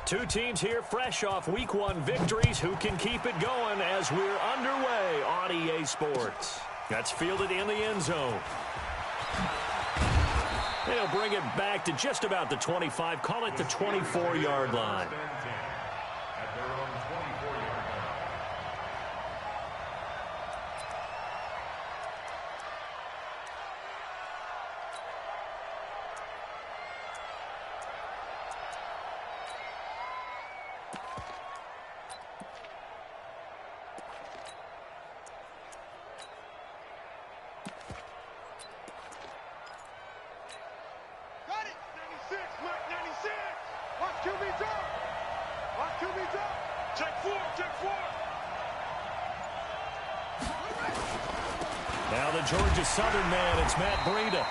Two teams here fresh off Week 1 victories. Who can keep it going as we're underway on EA Sports? That's fielded in the end zone. They'll bring it back to just about the 25. Call it the 24-yard line. Now the Georgia Southern man, it's Matt Breida.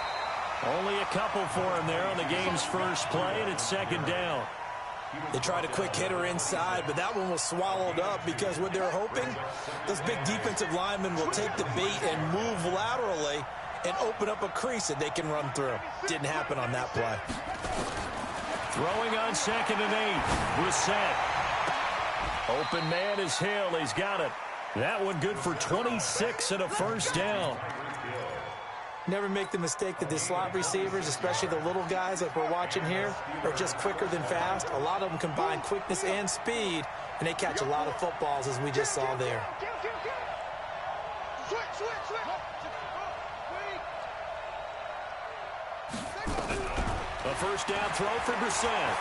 Only a couple for him there on the game's first play, and it's second down. They tried a quick hitter inside, but that one was swallowed up because what they're hoping, those big defensive linemen will take the bait and move laterally and open up a crease that they can run through. Didn't happen on that play. Throwing on 2nd and 8. Brissett. Open man is Hill. He's got it. That one good for 26 and a first down. Never make the mistake that the slot receivers, especially the little guys like we're watching here, are just quicker than fast. A lot of them combine quickness and speed, and they catch a lot of footballs, as we just saw there. A first down throw for Brissett.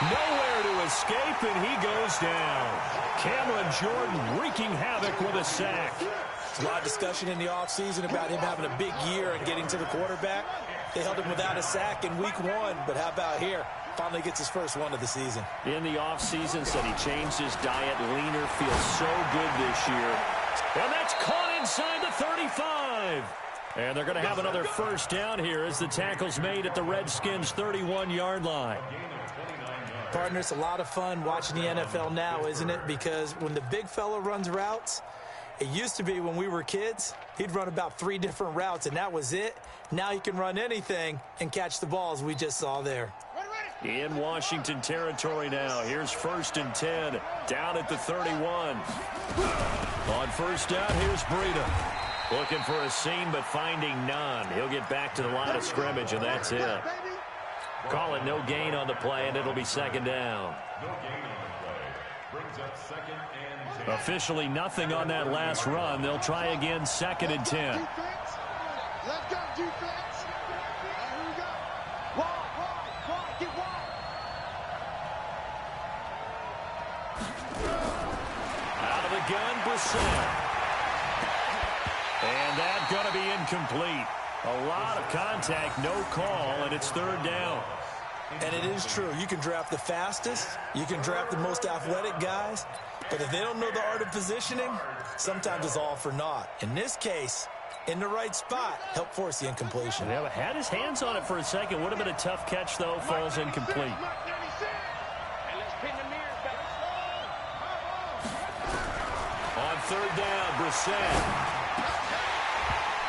Nowhere to escape, and he goes down. Cameron Jordan wreaking havoc with a sack. There's a lot of discussion in the offseason about him having a big year and getting to the quarterback. They held him without a sack in Week 1, but how about here? Finally gets his first one of the season. In the offseason, said he changed his diet, leaner, feels so good this year. And that's caught inside the 35. And they're going to have another first down here as the tackle's made at the Redskins' 31-yard line. Partner, it's a lot of fun watching the NFL now, isn't it? Because when the big fella runs routes, it used to be when we were kids, he'd run about 3 different routes, and that was it. Now he can run anything and catch the balls we just saw there. In Washington territory now. Here's 1st and 10. Down at the 31. On first down, here's Breida. Looking for a seam, but finding none. He'll get back to the line of scrimmage, and that's it. Call it no gain on the play, and it'll be second down. Officially nothing on that last run. They'll try again, 2nd and 10. Let's go, defense. Here we go. Wide, get wide. Out of the gun, Brissett. And that's going to be incomplete. A lot of contact, no call, and it's 3rd down. And it is true. You can draft the fastest. You can draft the most athletic guys. But if they don't know the art of positioning, sometimes it's all for naught. In this case, in the right spot, help force the incompletion. Yeah, had his hands on it for a second. Would have been a tough catch, though. Falls incomplete. On 3rd down, Brissett.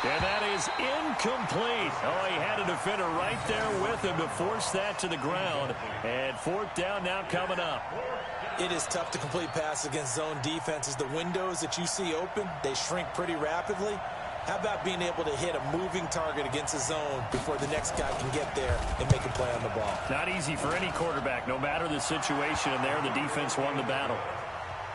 And that is incomplete. Oh, he had a defender right there with him to force that to the ground. And 4th down now coming up. It is tough to complete passes against zone defenses. The windows that you see open, they shrink pretty rapidly. How about being able to hit a moving target against a zone before the next guy can get there and make a play on the ball? Not easy for any quarterback, no matter the situation. And there, the defense won the battle.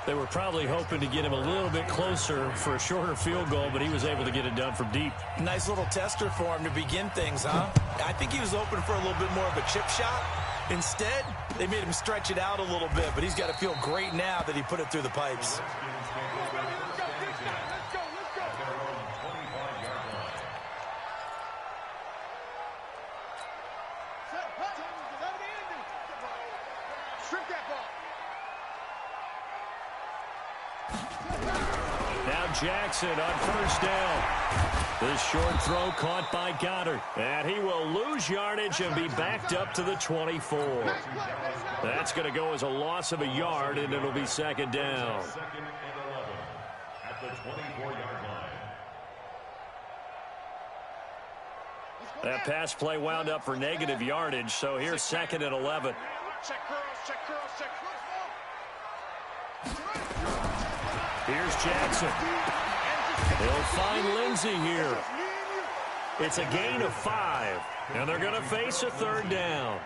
They were probably hoping to get him a little bit closer for a shorter field goal, but he was able to get it done from deep. Nice little tester for him to begin things, huh? I think he was open for a little bit more of a chip shot. Instead, they made him stretch it out a little bit, but he's got to feel great now that he put it through the pipes. Now Jackson on 1st down. This short throw caught by Goddard. And he will lose yardage and be backed up to the 24. That's going to go as a loss of a yard, and it'll be 2nd down. That pass play wound up for negative yardage, so here's 2nd and 11. Check girls, check girls, check girls. Here's Jackson. He'll find Lindsey here. It's a gain of 5, and they're going to face a third down.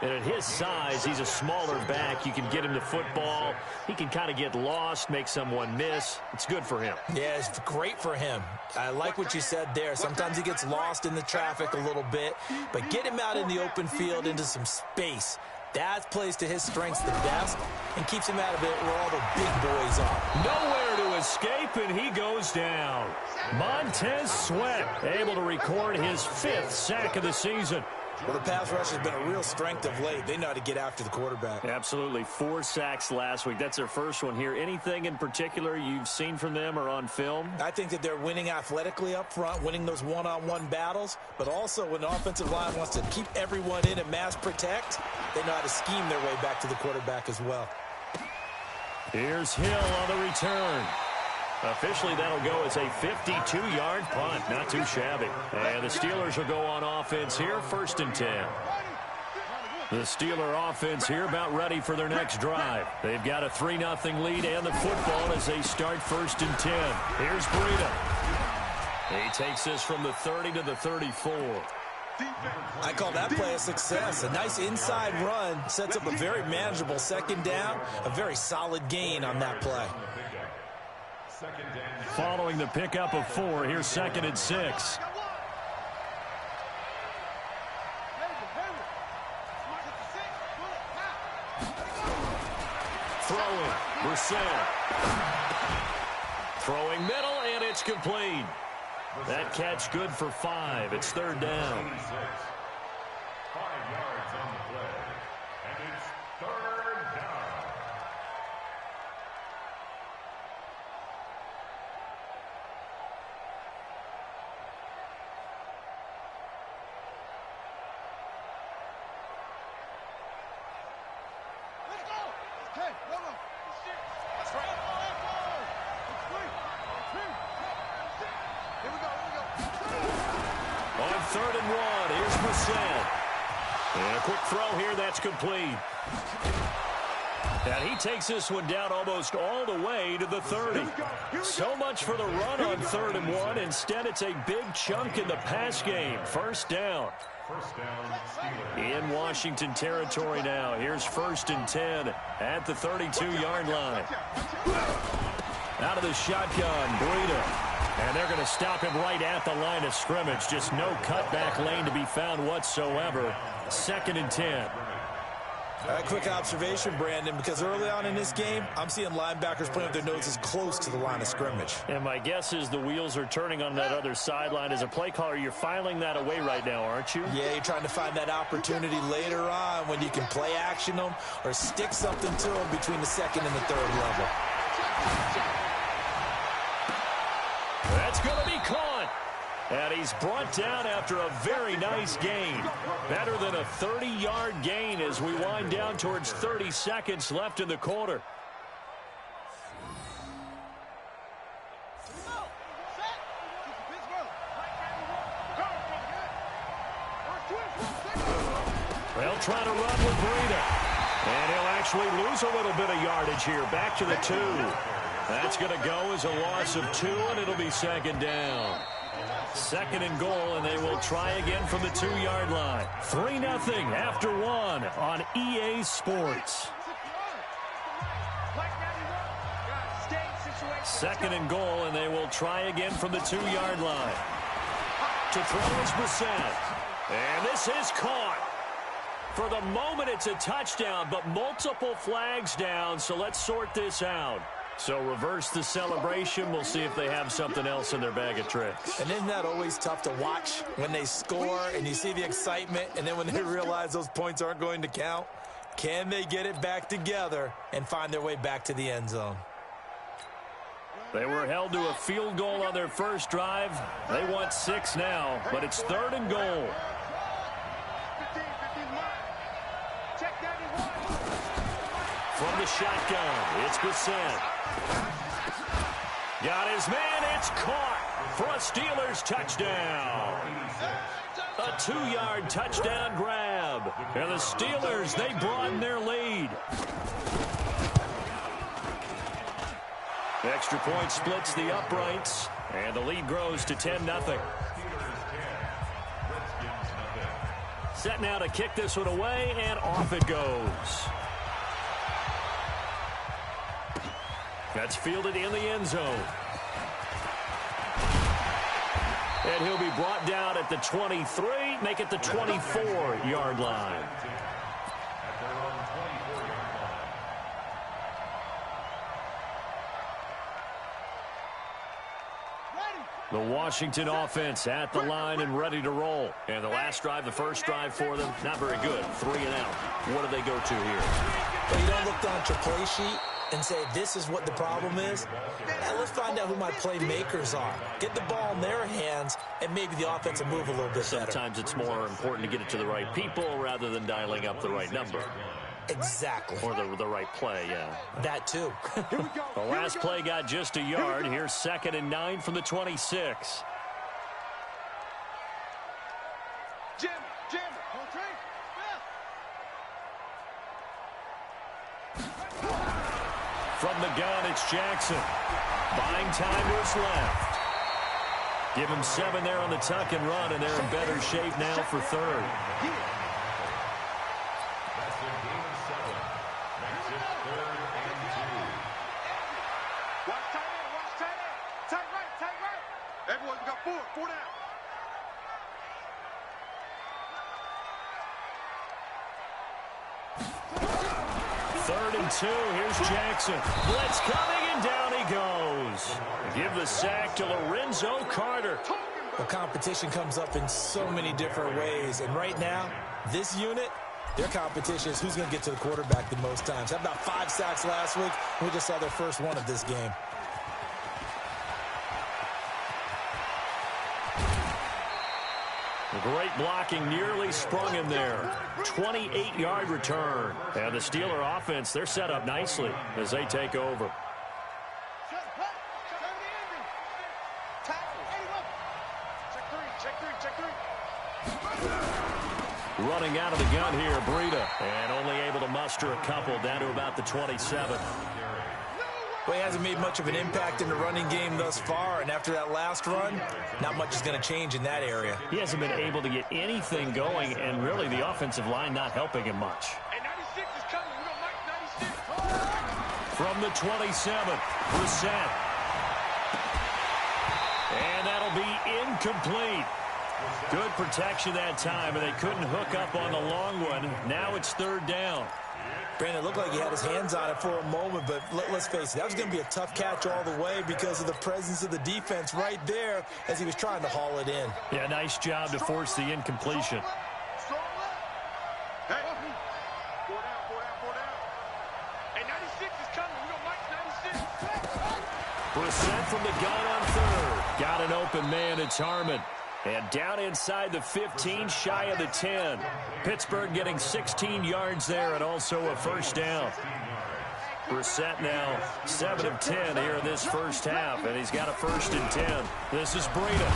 And at his size, he's a smaller back. You can get him the football. He can kind of get lost, make someone miss. It's good for him. Yeah, it's great for him. I like what you said there. Sometimes he gets lost in the traffic a little bit, but get him out in the open field into some space. That plays to his strengths the best and keeps him out of it where all the big boys are. Nowhere to escape, and he goes down. Montez Sweat able to record his 5th sack of the season. Well, the pass rush has been a real strength of late. They know how to get after the quarterback. Absolutely. 4 sacks last week. That's their first one here. Anything in particular you've seen from them or on film? I think that they're winning athletically up front, winning those one-on-one battles, but also when the offensive line wants to keep everyone in and mass protect, they know how to scheme their way back to the quarterback as well. Here's Hill on the return. Officially, that'll go as a 52-yard punt. Not too shabby. And the Steelers will go on offense here, 1st and 10. The Steeler offense here about ready for their next drive. They've got a 3-0 lead and the football as they start 1st and 10. Here's Breida. He takes this from the 30 to the 34. I call that play a success. A nice inside run sets up a very manageable 2nd down, a very solid gain on that play. Following the pickup of 4, here's 2nd and 6. Throwing, Brissett. Throwing middle, and it's complete. That catch good for 5. It's 3rd down. 5 yards on the play, and it's 3rd down. Let's go. Okay, no. That's right. Here we go. On 3rd and 1, here's Brissett. And a quick throw here, that's complete. And he takes this one down almost all the way to the 30. So much for the run on 3rd and 1. Instead, it's a big chunk in the pass game. 1st down. In Washington territory now. Here's 1st and 10 at the 32-yard line. Out of the shotgun, Breida. And they're going to stop him right at the line of scrimmage. Just no cutback lane to be found whatsoever. 2nd and 10. A quick observation, Brandon, because early on in this game, I'm seeing linebackers playing with their noses close to the line of scrimmage. And my guess is the wheels are turning on that other sideline. As a play caller, you're filing that away right now, aren't you? Yeah, you're trying to find that opportunity later on when you can play action them or stick something to them between the 2nd and the 3rd level. That's going to be caught. And he's brought down after a very nice gain. Better than a 30-yard gain as we wind down towards 30 seconds left in the quarter. They'll try to run with Breida. And he'll actually lose a little bit of yardage here. Back to the 2. That's going to go as a loss of 2, and it'll be 2nd down. 2nd and goal, and they will try again from the 2-yard line. 3-0 after 1 on EA Sports. 2nd and goal, and they will try again from the 2-yard line. To throw is Brissett. And this is caught. For the moment, it's a touchdown, but multiple flags down, so let's sort this out. So reverse the celebration. We'll see if they have something else in their bag of tricks. And isn't that always tough to watch when they score and you see the excitement, and then when they realize those points aren't going to count? Can they get it back together and find their way back to the end zone? They were held to a field goal on their first drive. They want 6 now, but it's 3rd and goal. From the shotgun, it's Brissett. Got his man, it's caught for a Steelers touchdown. A 2-yard touchdown grab. grab. And the Steelers, they broaden their lead. Extra point splits the uprights, and the lead grows to 10-0. Set now to kick this one away, and off it goes. That's fielded in the end zone. And he'll be brought down at the 23, make it the 24-yard line. The Washington offense at the line and ready to roll. And the last drive, the first drive for them, not very good. 3 and out. What do they go to here? Well, you don't look down at your play sheet and say, this is what the problem is. Now let's find out who my playmakers are. Get the ball in their hands, and maybe the offense will move a little bit better. Sometimes it's more important to get it to the right people rather than dialing up the right number. Exactly. Or the right play, yeah. That too. The last play got just a yard. Here's 2nd and 9 from the 26. Jim, home train. From the gun, it's Jackson. Buying time to his left. Give him 7 there on the tuck and run, and they're in better shape now for 3rd. Everyone got 4 down. Third and 2. Here's Jackson. Blitz coming, and down he goes. Give the sack to Lorenzo Carter. Well, competition comes up in so many different ways. And right now, this unit, their competition is who's going to get to the quarterback the most times. Had about 5 sacks last week. We just saw their first one of this game. Great blocking, nearly sprung him there. 28-yard return. And the Steeler offense, they're set up nicely as they take over. Running out of the gun here, Breida. And only able to muster a couple down to about the 27. Well, he hasn't made much of an impact in the running game thus far, and after that last run, not much is going to change in that area. He hasn't been able to get anything going, and really the offensive line not helping him much. Hey, 96 is coming. We don't like 96. From the 27, Brissett. And that'll be incomplete. Good protection that time, and they couldn't hook up on the long one. Now it's 3rd down. Brandon, it looked like he had his hands on it for a moment, but let's face it, that was going to be a tough catch all the way because of the presence of the defense right there as he was trying to haul it in. Yeah, nice job to force the incompletion. Hey, 4 down. Hey, 96 is coming. We don't like 96. Brissett from the gun on 3rd. Got an open man. It's Harmon. And down inside the 15, shy of the 10. Pittsburgh getting 16 yards there and also a first down. Brissett now 7 of 10 here in this first half, and he's got a 1st and 10. This is Breida.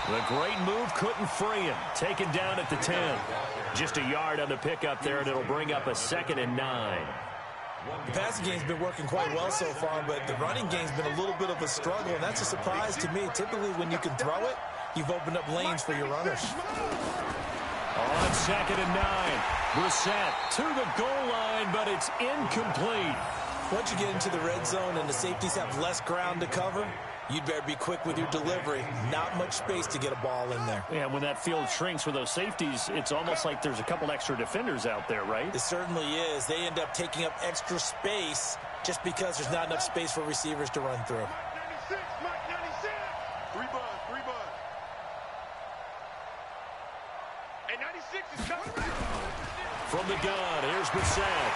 The great move couldn't free him. Taken down at the 10. Just a yard on the pickup there, and it'll bring up a 2nd and 9. The passing game's been working quite well so far, but the running game's been a little bit of a struggle, and that's a surprise to me. Typically, when you can throw it, you've opened up lanes for your runners. On 2nd and 9, Brissett to the goal line, but it's incomplete. Once you get into the red zone and the safeties have less ground to cover, you'd better be quick with your delivery. Not much space to get a ball in there. Yeah, when that field shrinks with those safeties, it's almost like there's a couple extra defenders out there, right? It certainly is. They end up taking up extra space just because there's not enough space for receivers to run through. 96, Mike 96. 3 buzz. Hey, 96 is coming. From the gun, here's Brissett.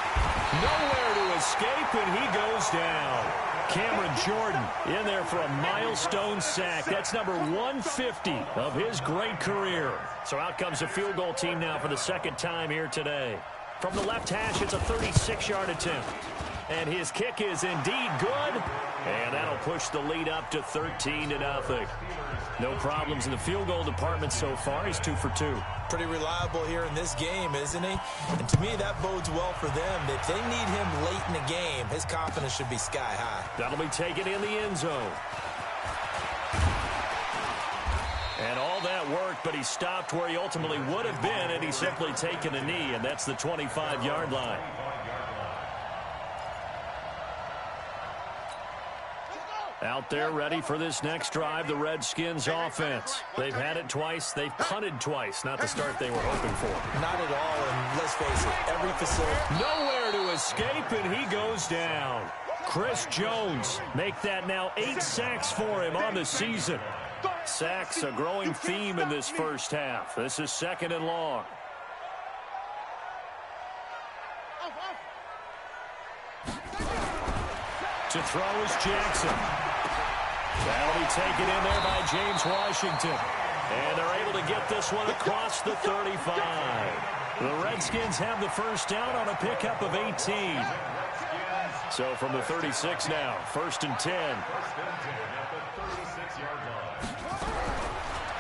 Nowhere to escape, and he goes down. Cameron Jordan in there for a milestone sack. That's number 150 of his great career. So out comes a field goal team now for the 2nd time here today. From the left hash, it's a 36-yard attempt. And his kick is indeed good. And that'll push the lead up to 13-0. No problems in the field goal department so far. He's 2 for 2. Pretty reliable here in this game, isn't he? And to me, that bodes well for them. If they need him late in the game, his confidence should be sky high. That'll be taken in the end zone. And all that worked, but he stopped where he ultimately would have been, and he's simply taken a knee, and that's the 25-yard line. Out there ready for this next drive, the Redskins offense. They've had it twice. They've punted twice. Not the start they were hoping for. Not at all, and let's face it, every facility. Nowhere to escape, and he goes down. Chris Jones, make that now 8 sacks for him on the season. Sacks, a growing theme in this first half. This is 2nd and long. To throw is Jackson. That'll be taken in there by James Washington. And they're able to get this one across the 35. The Redskins have the first down on a pickup of 18. So from the 36 now, 1st and 10.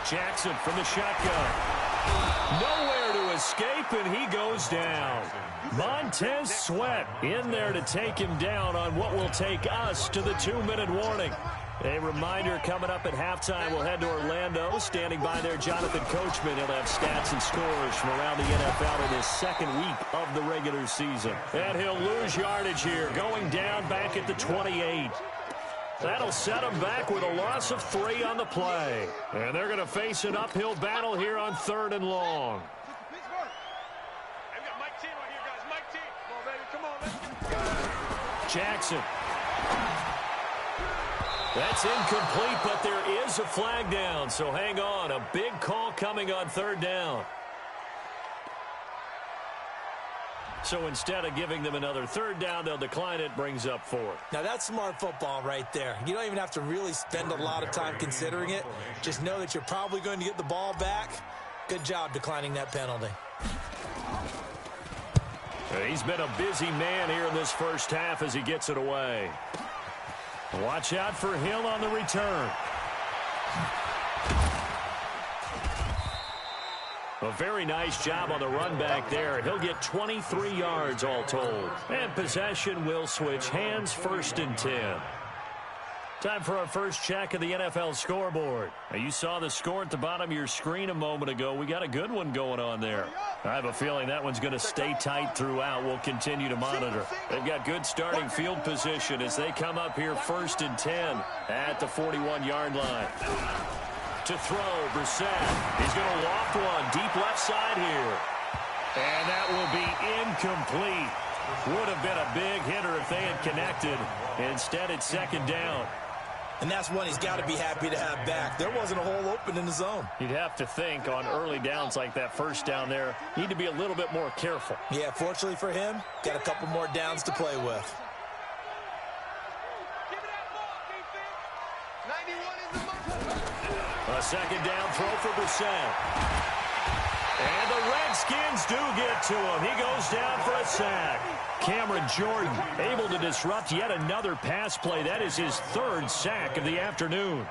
Jackson from the shotgun. Nowhere to escape, and he goes down. Montez Sweat in there to take him down on what will take us to the 2-minute warning. A reminder coming up at halftime, we'll head to Orlando. Standing by there, Jonathan Coachman. He'll have stats and scores from around the NFL in his 2nd week of the regular season. And he'll lose yardage here, going down back at the 28. That'll set him back with a loss of 3 on the play. And they're going to face an uphill battle here on 3rd and long. Jackson. That's incomplete, but there is a flag down, so hang on. A big call coming on 3rd down. So instead of giving them another 3rd down, they'll decline it, brings up 4. Now, that's smart football right there. You don't even have to really spend a lot of time considering it. Just know that you're probably going to get the ball back. Good job declining that penalty. He's been a busy man here in this first half as he gets it away. Watch out for Hill on the return. A very nice job on the run back there. He'll get 23 yards all told. And possession will switch hands, 1st and 10. Time for our first check of the NFL scoreboard. Now, you saw the score at the bottom of your screen a moment ago. We got a good one going on there. I have a feeling that one's going to stay tight throughout. We'll continue to monitor. They've got good starting field position as they come up here 1st and 10 at the 41-yard line. To throw, Brissett. He's going to loft one deep left side here. And that will be incomplete. Would have been a big hitter if they had connected. Instead, it's 2nd down. And that's one he's got to be happy to have back. There wasn't a hole open in the zone. You'd have to think on early downs like that 1st down there, need to be a little bit more careful. Yeah, fortunately for him, got a couple more downs to play with. A 2nd down throw for Brissett. And the Redskins do get to him. He goes down for a sack. Cameron Jordan able to disrupt yet another pass play. That is his 3rd sack of the afternoon.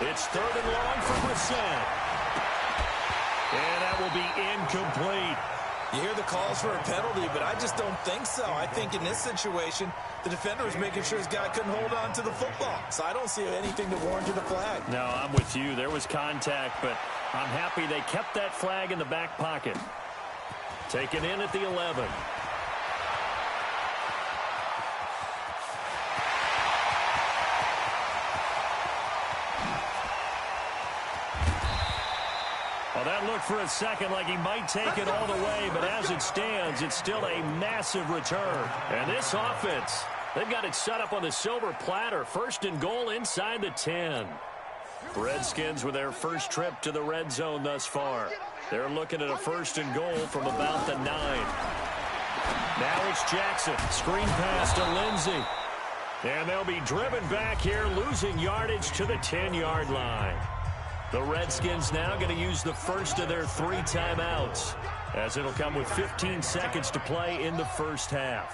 It's 3rd and long for Brissett. And that will be incomplete. You hear the calls for a penalty, but I just don't think so. I think in this situation, the defender was making sure his guy couldn't hold on to the football. So I don't see anything that warranted a flag. No, I'm with you. There was contact, but I'm happy they kept that flag in the back pocket. Taken in at the 11. Well, that looked for a second like he might take it all the way, but as it stands, it's still a massive return. And this offense, they've got it set up on the silver platter. 1st and goal inside the 10. Redskins with their first trip to the red zone thus far. They're looking at a 1st and goal from about the 9. Now it's Jackson. Screen pass to Lindsey. And they'll be driven back here, losing yardage to the 10-yard line. The Redskins now going to use the first of their 3 timeouts, as it'll come with 15 seconds to play in the first half.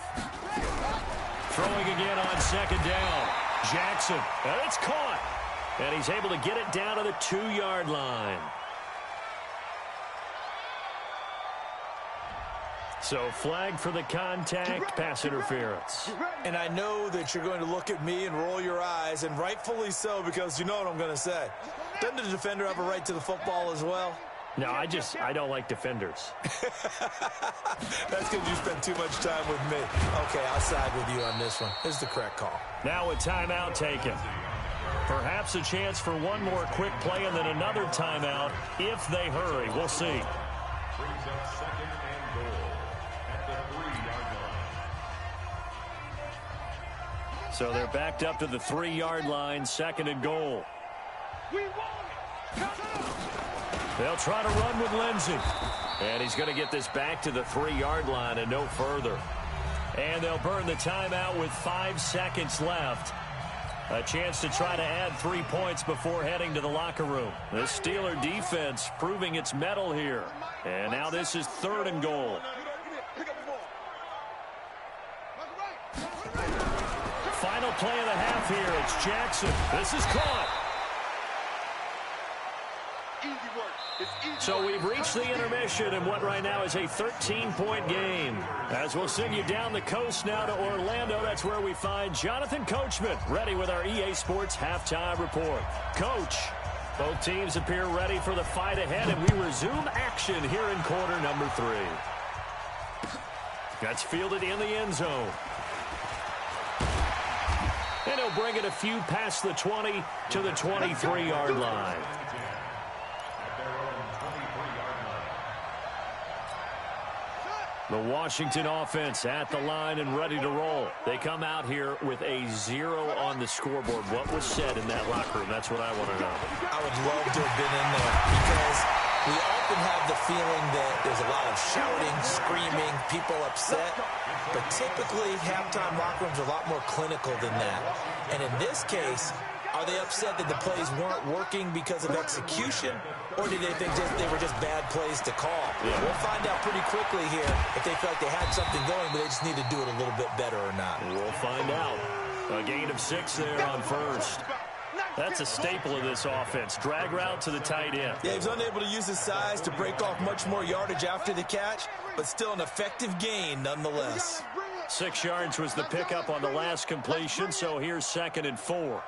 Throwing again on second down. Jackson, and it's caught. And he's able to get it down to the 2-yard line. So flag for the contact, pass interference. And I know that you're going to look at me and roll your eyes, and rightfully so, because you know what I'm going to say. Doesn't the defender have a right to the football as well? No, I don't like defenders. That's because you spend too much time with me. Okay, I'll side with you on this one. Here's the correct call. Now a timeout taken. Perhaps a chance for one more quick play and then another timeout if they hurry. We'll see. Brings up second and goal at the 3-yard line. So they're backed up to the 3-yard line, second and goal. We want it. Come on. They'll try to run with Lindsey. And he's going to get this back to the 3-yard line and no further. And they'll burn the timeout with 5 seconds left. A chance to try to add 3 points before heading to the locker room. The Steeler defense proving its mettle here. And now this is 3rd and goal. Final play of the half here. It's Jackson. This is caught. So we've reached the intermission in what right now is a 13-point game. As we'll send you down the coast now to Orlando, that's where we find Jonathan Coachman, ready with our EA Sports Halftime Report. Coach, both teams appear ready for the fight ahead, and we resume action here in quarter number 3. That's fielded in the end zone. And he'll bring it a few past the 20 to the 23-yard line. The Washington offense at the line and ready to roll. They come out here with a 0 on the scoreboard. What was said in that locker room? That's what I want to know. I would love to have been in there because we often have the feeling that there's a lot of shouting, screaming, people upset. But typically, halftime locker rooms are a lot more clinical than that. And in this case, are they upset that the plays weren't working because of execution, or did they think they were just bad plays to call? Yeah. We'll find out pretty quickly here if they felt like they had something going, but they just need to do it a little bit better or not. We'll find out. A gain of 6 there on first. That's a staple of this offense. Drag route to the tight end. Yeah, he was unable to use his size to break off much more yardage after the catch, but still an effective gain nonetheless. 6 yards was the pickup on the last completion, so here's 2nd and 4.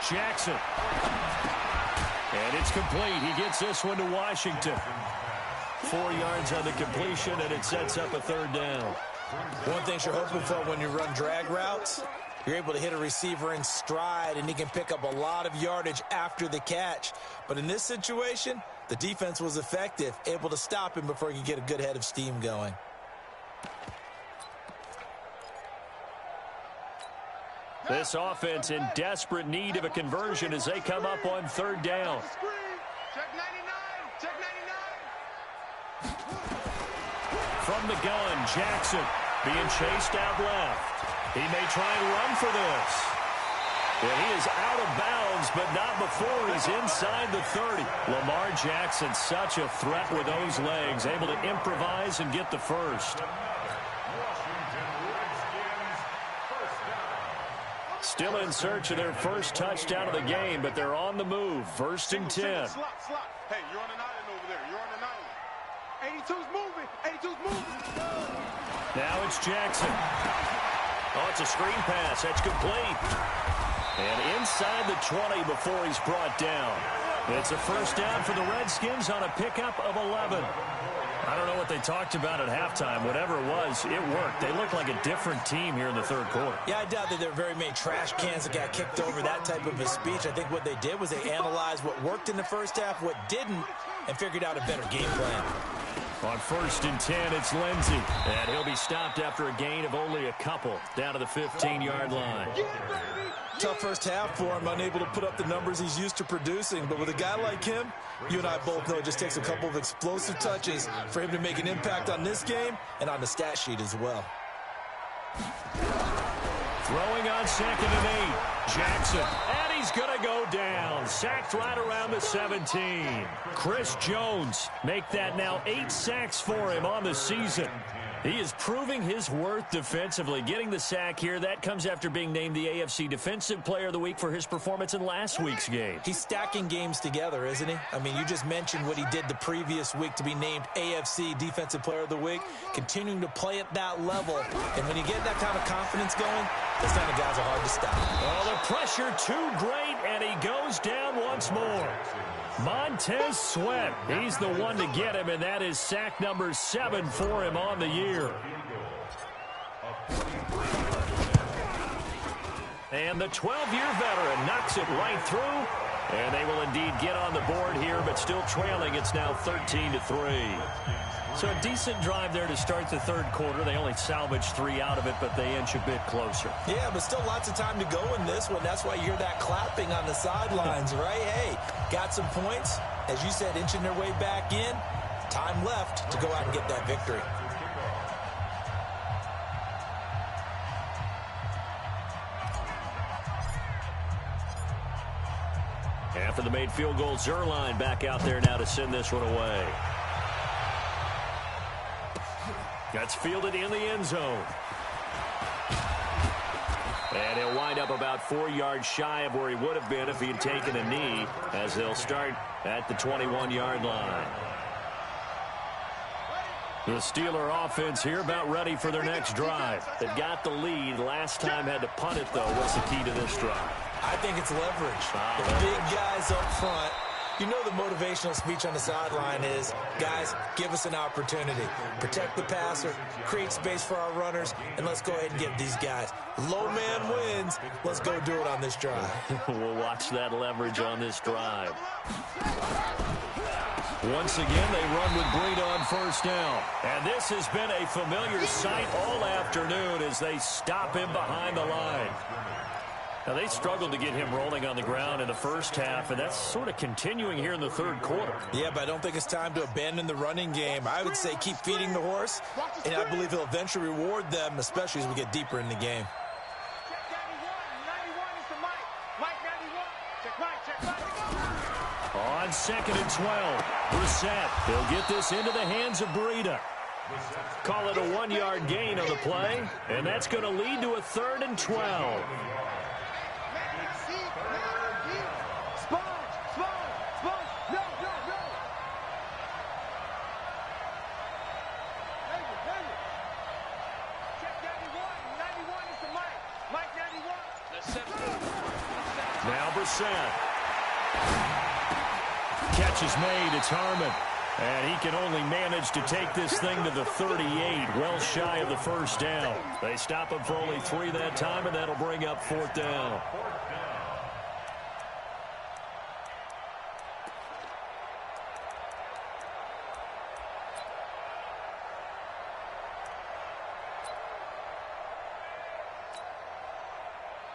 Jackson. And it's complete. He gets this one to Washington. 4 yards on the completion, and it sets up a 3rd down. One thing you're hoping for when you run drag routes, you're able to hit a receiver in stride, and he can pick up a lot of yardage after the catch. But in this situation, the defense was effective, able to stop him before he could get a good head of steam going. This offense in desperate need of a conversion as they come up on 3rd down. Check 99. Check 99. From the gun, Jackson being chased out left. He may try and run for this. And he is out of bounds, but not before he's inside the 30. Lamar Jackson, such a threat with those legs, able to improvise and get the first. Still in search of their first touchdown of the game, but they're on the move. 1st and 10. Slot. Hey, you're on an island over there. You're on an island. 82's moving. 82's moving. Now it's Jackson. Oh, it's a screen pass. That's complete. And inside the 20 before he's brought down. It's a 1st down for the Redskins on a pickup of 11. I don't know what they talked about at halftime. Whatever it was, it worked. They look like a different team here in the 3rd quarter. Yeah, I doubt that there are very many trash cans that got kicked over, that type of a speech. I think what they did was they analyzed what worked in the first half, what didn't, and figured out a better game plan. On 1st and 10, it's Lindsey. And he'll be stopped after a gain of only a couple, down to the 15-yard line. Tough first half for him, unable to put up the numbers he's used to producing. But with a guy like him, you and I both know it just takes a couple of explosive touches for him to make an impact on this game and on the stat sheet as well. Throwing on 2nd and 8. Jackson, and he's going to go down. Sacked right around the 17. Chris Jones make that now 8 sacks for him on the season. He is proving his worth defensively. Getting the sack here, that comes after being named the AFC Defensive Player of the Week for his performance in last week's game. He's stacking games together, isn't he? I mean, you just mentioned what he did the previous week to be named AFC Defensive Player of the Week, continuing to play at that level. And when you get that kind of confidence going, those kind of guys are hard to stop. Oh, the pressure too great, and he goes down once more. Montez Sweat, he's the one to get him, and that is sack number 7 for him on the year. And the 12-year veteran knocks it right through, and they will indeed get on the board here, but still trailing. It's now 13-3. So a decent drive there to start the third quarter. They only salvaged 3 out of it, but they inch a bit closer. Yeah, but still lots of time to go in this one. That's why you hear that clapping on the sidelines, right? Hey, got some points. As you said, inching their way back in. Time left to go out and get that victory. After the made field goal, Zerline back out there now to send this one away. That's fielded in the end zone. And he'll wind up about 4 yards shy of where he would have been if he had taken a knee, as they'll start at the 21-yard line. The Steeler offense here about ready for their next drive. They've got the lead. Last time had to punt it, though. What's the key to this drive? I think it's leverage. The big guys up front. You know the motivational speech on the sideline is, guys, give us an opportunity. Protect the passer, create space for our runners, and let's go ahead and get these guys. Low man wins. Let's go do it on this drive. We'll watch that leverage on this drive. Once again, they run with Breida on first down. And this has been a familiar sight all afternoon as they stop him behind the line. Now, they struggled to get him rolling on the ground in the first half, and that's sort of continuing here in the third quarter. Yeah, but I don't think it's time to abandon the running game. I would say keep feeding the horse, and I believe he'll eventually reward them, especially as we get deeper in the game. On 2nd and 12, Brissett. He'll get this into the hands of Breida. Call it a 1-yard gain on the play, and that's going to lead to a 3rd and 12. Now Brissett. Catch is made. It's Harmon. And he can only manage to take this thing to the 38, well shy of the first down. They stop him for only 3 that time, and that'll bring up 4th down.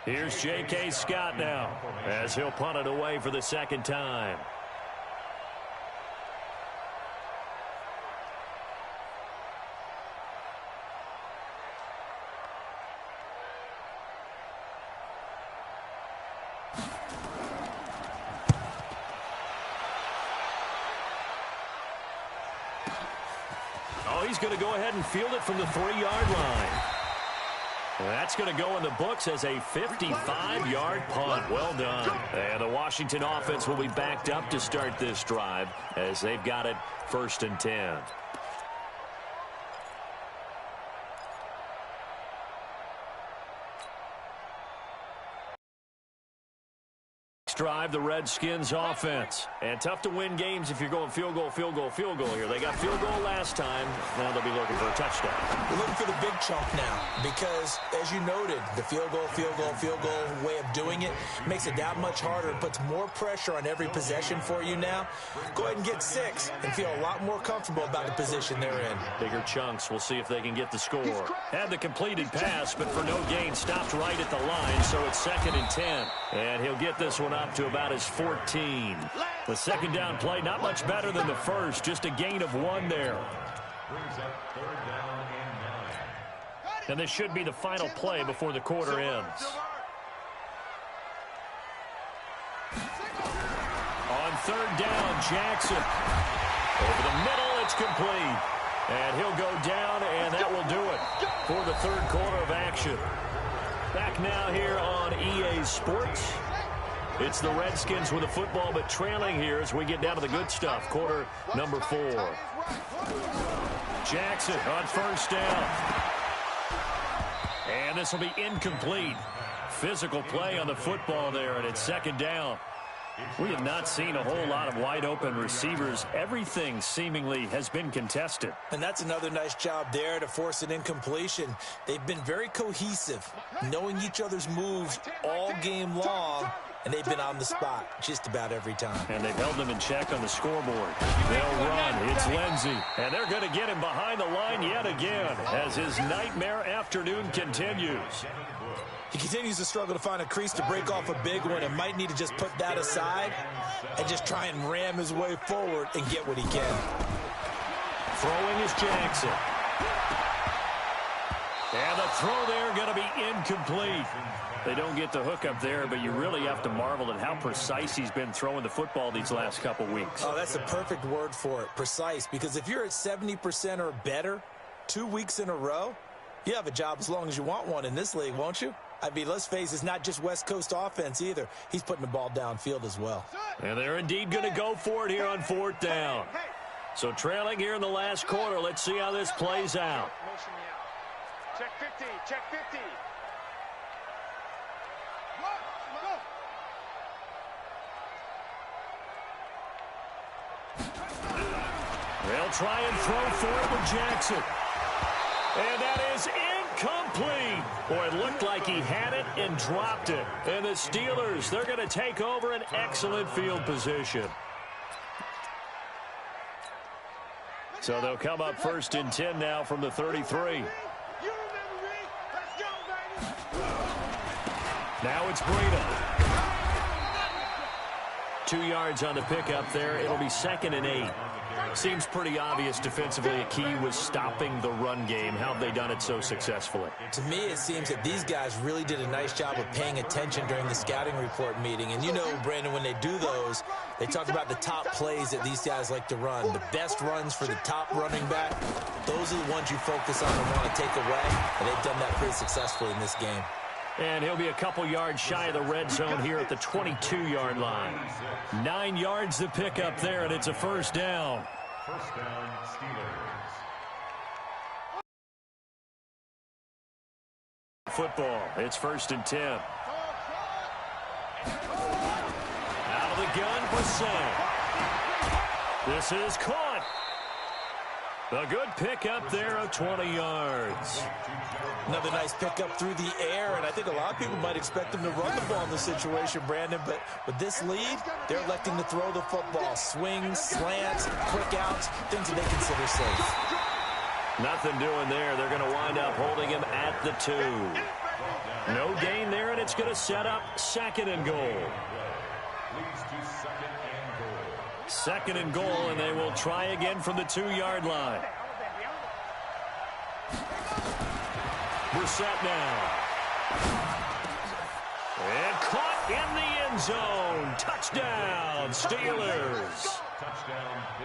Here's J.K. Scott now, as he'll punt it away for the 2nd time. Oh, he's going to go ahead and field it from the 3-yard line. That's going to go in the books as a 55-yard punt. Well done. And the Washington offense will be backed up to start this drive as they've got it 1st and 10. next drive, the Redskins offense. And tough to win games if you're going field goal, field goal, field goal here. They got field goal last time. Now they'll be looking for a touchdown. We're looking for the big chunk now because, as you noted, the field goal way of doing it makes it that much harder and puts more pressure on every possession for you now. Go ahead and get 6 and feel a lot more comfortable about the position they're in. Bigger chunks. We'll see if they can get the score. Had the completed pass, but for no gain, stopped right at the line, so it's 2nd and 10. And he'll get this one up to about his 14. The second down play, not much better than the first, just a gain of 1 there. Brings up 3rd down and 9. And this should be the final play before the quarter ends. On 3rd down, Jackson. Over the middle, it's complete. And he'll go down, and that will do it for the 3rd quarter of action. Back now here on EA Sports. It's the Redskins with the football, but trailing here as we get down to the good stuff. Quarter number 4. Jackson on 1st down. And this will be incomplete. Physical play on the football there, and it's 2nd down. We have not seen a whole lot of wide-open receivers. Everything seemingly has been contested. And that's another nice job there to force an incompletion. They've been very cohesive, knowing each other's moves all game long, and they've been on the spot just about every time. And they've held them in check on the scoreboard. They'll run. It's Lindsey. And they're going to get him behind the line yet again as his nightmare afternoon continues. He continues to struggle to find a crease to break off a big one and might need to just put that aside and just try and ram his way forward and get what he can. Throwing is Jackson. And the throw there going to be incomplete. They don't get the hook up there, but you really have to marvel at how precise he's been throwing the football these last couple weeks. Oh, that's the perfect word for it, precise, because if you're at 70% or better 2 weeks in a row, you have a job as long as you want one in this league, won't you? I mean, let's face it, it's not just West Coast offense either. He's putting the ball downfield as well. And they're indeed going to go for it here on 4th down. So trailing here in the last quarter, let's see how this plays out. Check 50, check 50. They'll try and throw for it with Jackson. And that is incomplete. Boy, it looked like he had it and dropped it. And the Steelers, they're going to take over an excellent field position. So they'll come up 1st and 10 now from the 33. Now it's Breida. 2 yards on the pickup there. It'll be 2nd and 8. Seems pretty obvious defensively a key was stopping the run game. How have they done it so successfully? To me, it seems that these guys really did a nice job of paying attention during the scouting report meeting. And you know, Brandon, when they do those, they talk about the top plays that these guys like to run. The best runs for the top running back, those are the ones you focus on and want to take away. And they've done that pretty successfully in this game. And he'll be a couple yards shy of the red zone here at the 22-yard line. 9 yards to pick up there, and it's a 1st down. 1st down, Steelers. Football. It's 1st and 10. Out of the gun, Brissett. This is caught. A good pickup there of 20 yards. Another nice pickup through the air, and I think a lot of people might expect them to run the ball in this situation, Brandon, but with this lead, they're electing to throw the football. Swings, slants, quick outs, things that they consider safe. Nothing doing there. They're going to wind up holding him at the 2. No gain there, and it's going to set up 2nd and goal. Leads to 2nd and goal. 2nd and goal, and they will try again from the 2-yard line. Brissett now. And caught in the end zone. Touchdown, Steelers.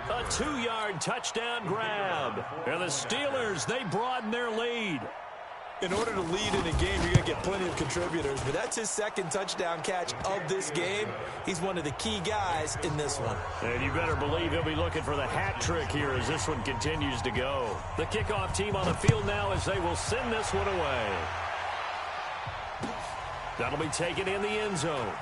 A 2-yard touchdown grab. And the Steelers, they broaden their lead. In order to lead in a game, you're going to get plenty of contributors, but that's his 2nd touchdown catch of this game. He's one of the key guys in this one. And you better believe he'll be looking for the hat trick here as this one continues to go. The kickoff team on the field now as they will send this one away. That'll be taken in the end zone.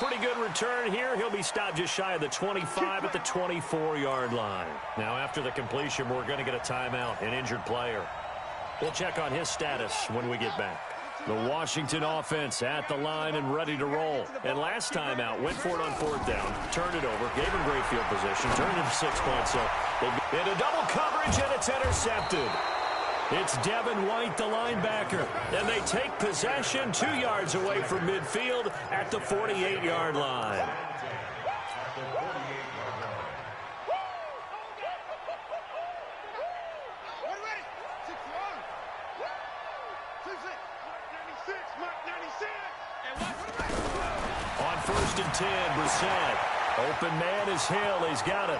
pretty good return here. He'll be stopped just shy of the 25 at the 24-yard line. Now, after the completion, we're going to get a timeout, an injured player. We'll check on his status when we get back. The Washington offense at the line and ready to roll. And last time out, went for it on fourth down, turned it over, gave him great field position, turned it to 6 points. So they into double coverage, and it's intercepted. It's Devin White, the linebacker. And they take possession 2 yards away from midfield at the 48-yard line. On 1st and 10, Brissett. Open man is Hill. He's got it.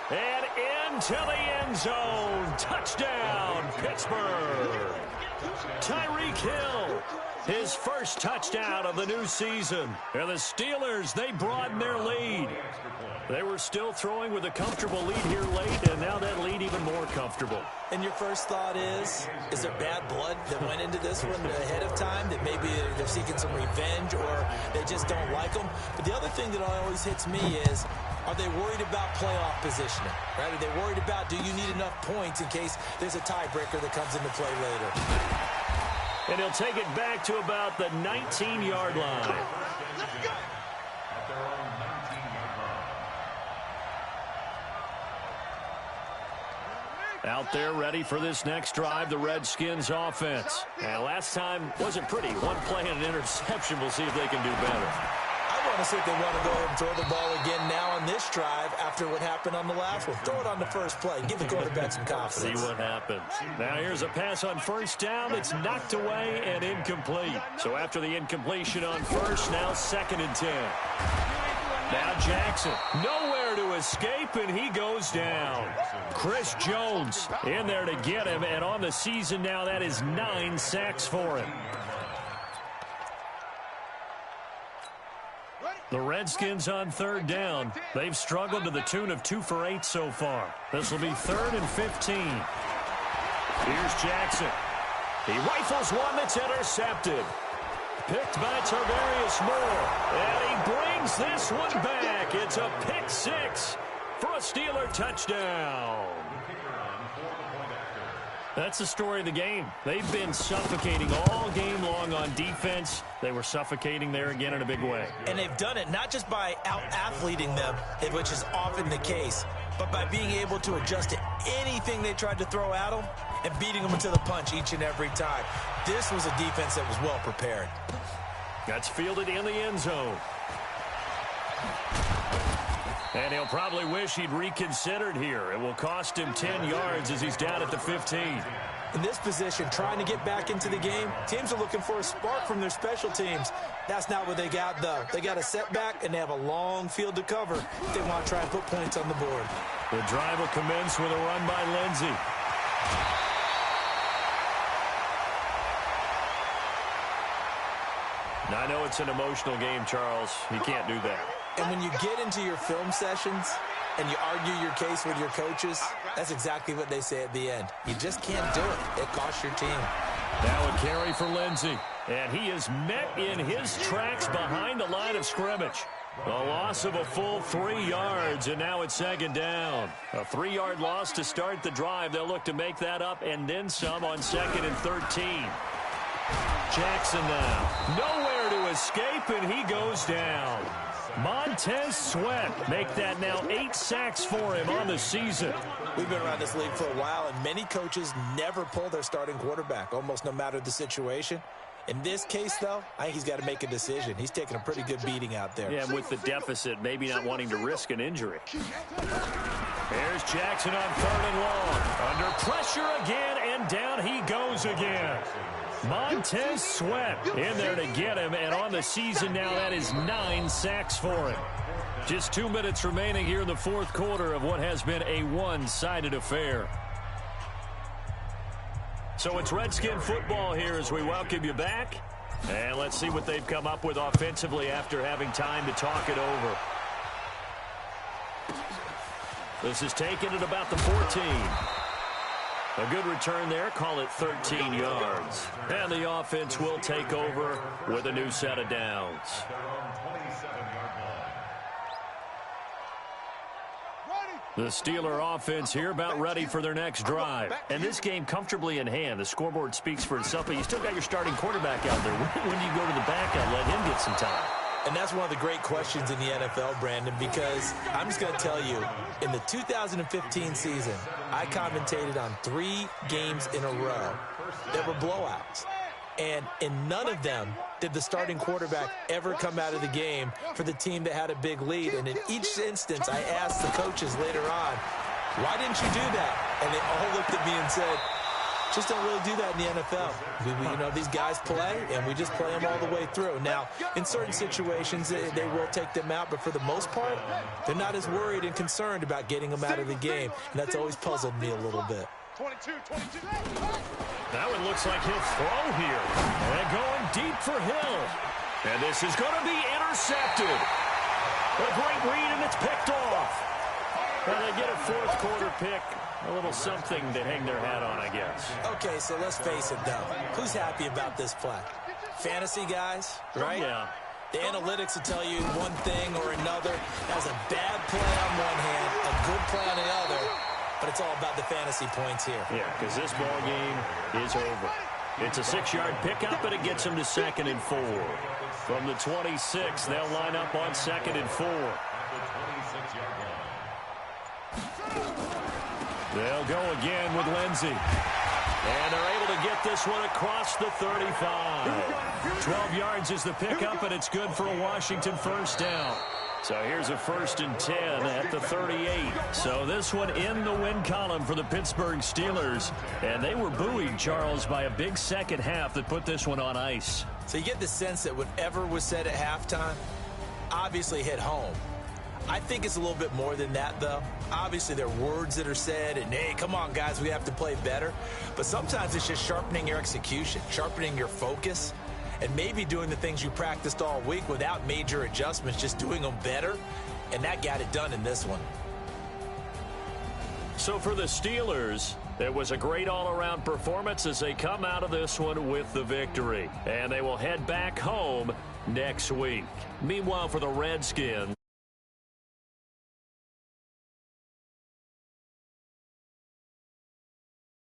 And into the end zone. Touchdown, Pittsburgh. Tyreek Hill, his first touchdown of the new season. And the Steelers, they broaden their lead. They were still throwing with a comfortable lead here late, and now that lead even more comfortable. And your first thought is there bad blood that went into this one ahead of time, that maybe they're seeking some revenge or they just don't like them? But the other thing that always hits me is, are they worried about playoff positioning? Right? Are they worried about, do you need enough points in case there's a tiebreaker that comes into play later? And he'll take it back to about the 19-yard line. Out there ready for this next drive, the Redskins offense. And last time wasn't pretty. One play and an interception. We'll see if they can do better. I want to see if they want to go ahead and throw the ball again now on this drive after what happened on the last one. Throw it on the first play. Give the quarterback some confidence. See what happens. Now here's a pass on first down. It's knocked away and incomplete. So after the incompletion on first, now 2nd and 10. Now Jackson, nowhere to escape, and he goes down. Chris Jones in there to get him, and on the season now, that is 9 sacks for him. The Redskins on 3rd down. They've struggled to the tune of 2 for 8 so far. This will be 3rd and 15. Here's Jackson. He rifles one that's intercepted. Picked by Tarvarius Moore. And he brings this one back. It's a pick 6 for a Steeler touchdown. That's the story of the game. They've been suffocating all game long on defense. They were suffocating there again in a big way. And they've done it not just by out-athleting them, which is often the case, but by being able to adjust to anything they tried to throw at them and beating them to the punch each and every time. This was a defense that was well prepared. That's fielded in the end zone. And he'll probably wish he'd reconsidered here. It will cost him 10 yards as he's down at the 15. In this position, trying to get back into the game, teams are looking for a spark from their special teams. That's not what they got, though. They got a setback, and they have a long field to cover if they want to try and put points on the board. The drive will commence with a run by Lindsey. Now, I know it's an emotional game, Charles. You can't do that. And when you get into your film sessions and you argue your case with your coaches, that's exactly what they say at the end. You just can't do it. It costs your team. Now a carry for Lindsey. And he is met in his tracks behind the line of scrimmage. A loss of a full 3 yards, and now it's 2nd down. A 3-yard loss to start the drive. They'll look to make that up and then some on 2nd and 13. Jackson now. Nowhere to escape, and he goes down. Montez Sweat make that now 8 sacks for him on the season. We've been around this league for a while, and many coaches never pull their starting quarterback, almost no matter the situation. In this case, though, I think he's got to make a decision. He's taking a pretty good beating out there. Yeah, and with the deficit, maybe not wanting to risk an injury. There's Jackson on 3rd and long. Under pressure again, and down he goes again. Montez Sweat in there to get him, and on the season now, that is 9 sacks for him. Just 2 minutes remaining here in the 4th quarter of what has been a one-sided affair. So it's Redskin football here as we welcome you back. And let's see what they've come up with offensively after having time to talk it over. This is taken at about the 14. A good return there. Call it 13 yards. And the offense will take over with a new set of downs. The Steeler offense here about ready for their next drive. And this game comfortably in hand. The scoreboard speaks for itself, but you still got your starting quarterback out there. When do you go to the backup, let him get some time? And that's one of the great questions in the NFL, Brandon, because I'm just going to tell you, in the 2015 season, I commentated on 3 games in a row that were blowouts. And in none of them did the starting quarterback ever come out of the game for the team that had a big lead. And in each instance, I asked the coaches later on, why didn't you do that? And they all looked at me and said, just don't really do that in the NFL. You know, these guys play, and we just play them all the way through. Now, in certain situations, they will take them out, but for the most part, they're not as worried and concerned about getting them out of the game, and that's always puzzled me a little bit. 22. That one looks like he'll throw here. And going deep for Hill. And this is going to be intercepted. A great read, and it's picked off. Well, they get a fourth quarter pick. A little something to hang their hat on, I guess. Okay, so let's face it, though. Who's happy about this play? Fantasy guys, right? Yeah. The analytics will tell you one thing or another. That's a bad play on one hand, a good play on the other. But it's all about the fantasy points here. Yeah, because this ball game is over. It's a 6-yard pickup, and it gets them to 2nd and 4. From the 26, they'll line up on 2nd and 4. They'll go again with Lindsey. And they're able to get this one across the 35. 12 yards is the pickup, and it's good for a Washington first down. So here's a 1st and 10 at the 38. So this one in the win column for the Pittsburgh Steelers. And they were buoyed, Charles, by a big second half that put this one on ice. So you get the sense that whatever was said at halftime obviously hit home. I think it's a little bit more than that, though. Obviously, there are words that are said, and, hey, come on, guys, we have to play better. But sometimes it's just sharpening your execution, sharpening your focus, and maybe doing the things you practiced all week without major adjustments, just doing them better, and that got it done in this one. So for the Steelers, it was a great all-around performance as they come out of this one with the victory. And they will head back home next week. Meanwhile, for the Redskins,